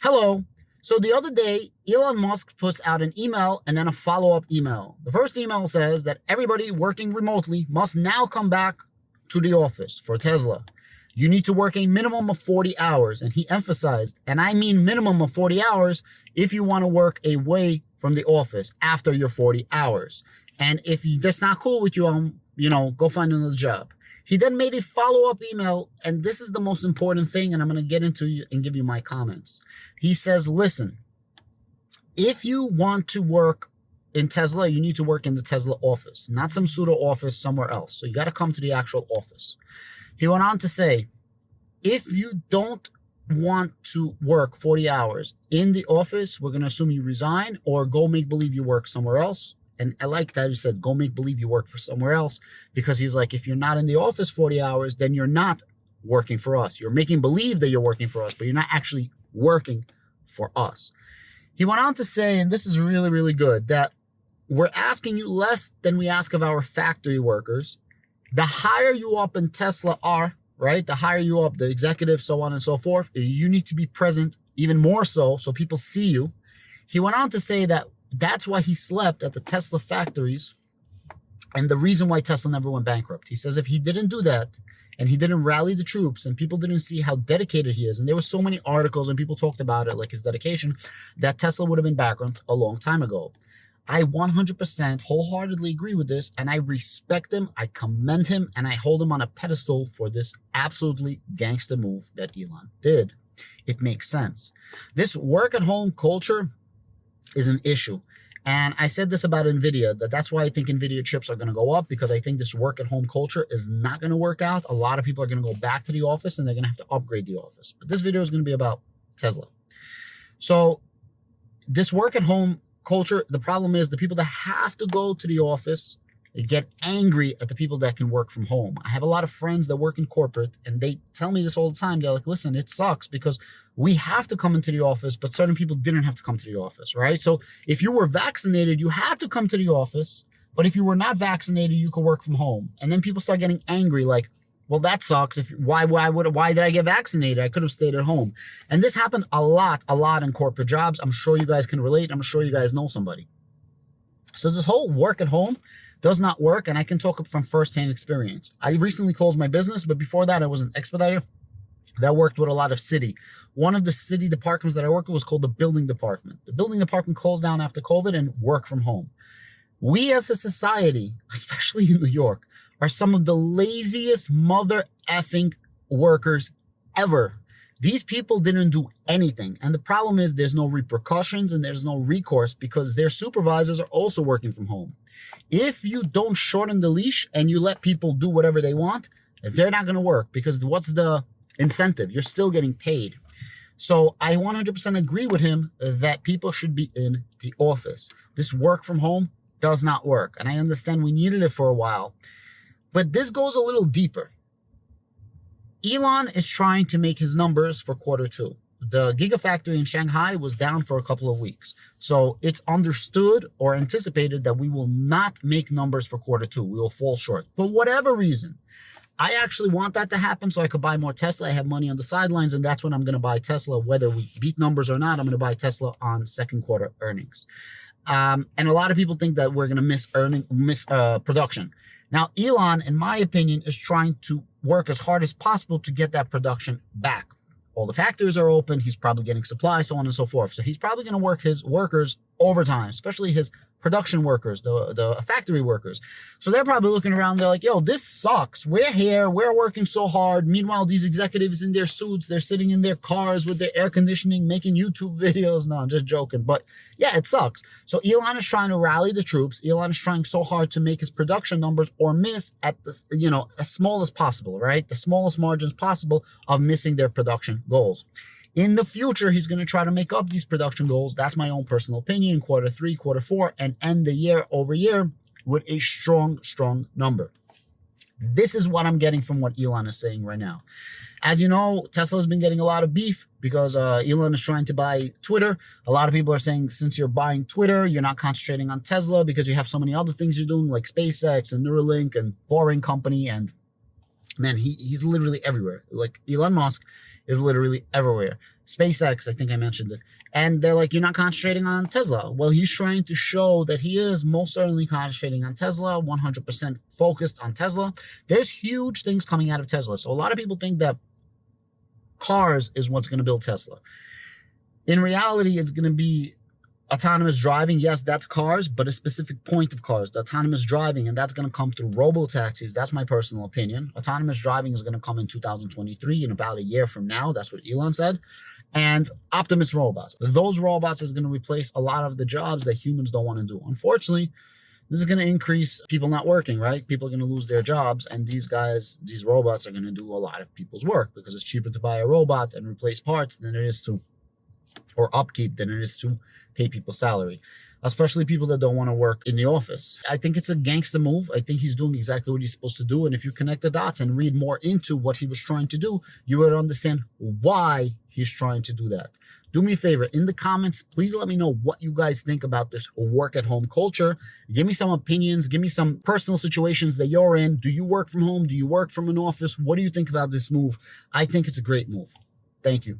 Hello. So the other day, Elon Musk puts out an email and then a follow-up email. The first email says that everybody working remotely must now come back to the office for Tesla. You need to work a minimum of 40 hours. And he emphasized, and I mean minimum of 40 hours, if you want to work away from the office after your 40 hours. And if that's not cool with you, go find another job. He then made a follow-up email, and this is the most important thing, and I'm going to get into and give you my comments. He says, listen, if you want to work in Tesla, you need to work in the Tesla office, not some pseudo office somewhere else. So you got to come to the actual office. He went on to say, if you don't want to work 40 hours in the office, we're going to assume you resign or go make believe you work somewhere else. And I like that he said, go make believe you work for somewhere else, because he's like, if you're not in the office 40 hours, then you're not working for us. You're making believe that you're working for us, but you're not actually working for us. He went on to say, and this is really, really good, that we're asking you less than we ask of our factory workers. The higher you up in Tesla are, right? The higher you up, the executive, so on and so forth, you need to be present even more so people see you. He went on to say that that's why he slept at the Tesla factories and the reason why Tesla never went bankrupt. He says if he didn't do that and he didn't rally the troops and people didn't see how dedicated he is, and there were so many articles and people talked about it, like his dedication, that Tesla would have been bankrupt a long time ago. I 100% wholeheartedly agree with this, and I respect him, I commend him, and I hold him on a pedestal for this absolutely gangster move that Elon did. It makes sense. This work-at-home culture is an issue. And I said this about NVIDIA, that's why I think NVIDIA chips are going to go up, because I think this work-at-home culture is not going to work out. A lot of people are going to go back to the office, and they're going to have to upgrade the office. But this video is going to be about Tesla. So this work-at-home culture, the problem is the people that have to go to the office, they get angry at the people that can work from home. I have a lot of friends that work in corporate, and they tell me this all the time. They're like, listen, it sucks because we have to come into the office, but certain people didn't have to come to the office, right? So if you were vaccinated, you had to come to the office, but if you were not vaccinated, you could work from home. And then people start getting angry, like, well, that sucks. Why did I get vaccinated? I could have stayed at home. And this happened a lot in corporate jobs. I'm sure you guys can relate. I'm sure you guys know somebody. So this whole work at home does not work, and I can talk from firsthand experience. I recently closed my business, but before that, I was an expediter that worked with a lot of city. One of the city departments that I worked with was called the building department. The building department closed down after COVID and work from home. We as a society, especially in New York, are some of the laziest mother effing workers ever. These people didn't do anything. And the problem is there's no repercussions and there's no recourse because their supervisors are also working from home. If you don't shorten the leash and you let people do whatever they want, they're not going to work, because what's the incentive? You're still getting paid. So I 100% agree with him that people should be in the office. This work from home does not work. And I understand we needed it for a while, but this goes a little deeper. Elon is trying to make his numbers for Q2. The Gigafactory in Shanghai was down for a couple of weeks. So it's understood or anticipated that we will not make numbers for Q2. We will fall short for whatever reason. I actually want that to happen so I could buy more Tesla. I have money on the sidelines, and that's when I'm going to buy Tesla. Whether we beat numbers or not, I'm going to buy Tesla on second quarter earnings. And a lot of people think that we're going to miss production. Now, Elon, in my opinion, is trying to work as hard as possible to get that production back. All the factories are open. He's probably getting supply, so on and so forth. So he's probably going to work his workers overtime, especially his production workers, the factory workers. So they're probably looking around. They're like, yo, this sucks. We're here. We're working so hard. Meanwhile, these executives in their suits, they're sitting in their cars with their air conditioning, making YouTube videos. No, I'm just joking. But yeah, it sucks. So Elon is trying to rally the troops. Elon is trying so hard to make his production numbers or miss at the, as small as possible, right? The smallest margins possible of missing their production goals. In the future, he's going to try to make up these production goals. That's my own personal opinion in Q3, Q4, and end the year over year with a strong number. This is what I'm getting from what Elon is saying right now. As you know, Tesla has been getting a lot of beef because Elon is trying to buy Twitter. A lot of people are saying, since you're buying Twitter, you're not concentrating on Tesla because you have so many other things you're doing, like SpaceX and Neuralink and Boring Company. And man, he's literally everywhere. Like Elon Musk is literally everywhere. SpaceX, I think I mentioned it. And they're like, you're not concentrating on Tesla. Well, he's trying to show that he is most certainly concentrating on Tesla, 100% focused on Tesla. There's huge things coming out of Tesla. So a lot of people think that cars is what's going to build Tesla. In reality, it's going to be autonomous driving. Yes, that's cars, but a specific point of cars, the autonomous driving, and that's going to come through robo-taxis. That's my personal opinion. Autonomous driving is going to come in 2023, in about a year from now. That's what Elon said. And Optimus robots. Those robots is going to replace a lot of the jobs that humans don't want to do. Unfortunately, this is going to increase people not working, right? People are going to lose their jobs, and these robots are going to do a lot of people's work because it's cheaper to buy a robot and replace parts than it is to, or upkeep than it is to pay people salary, especially people that don't want to work in the office. I think it's a gangster move. I think he's doing exactly what he's supposed to do. And if you connect the dots and read more into what he was trying to do, you would understand why he's trying to do that. Do me a favor, in the comments, please let me know what you guys think about this work at home culture. Give me some opinions. Give me some personal situations that you're in. Do you work from home? Do you work from an office? What do you think about this move? I think it's a great move. Thank you.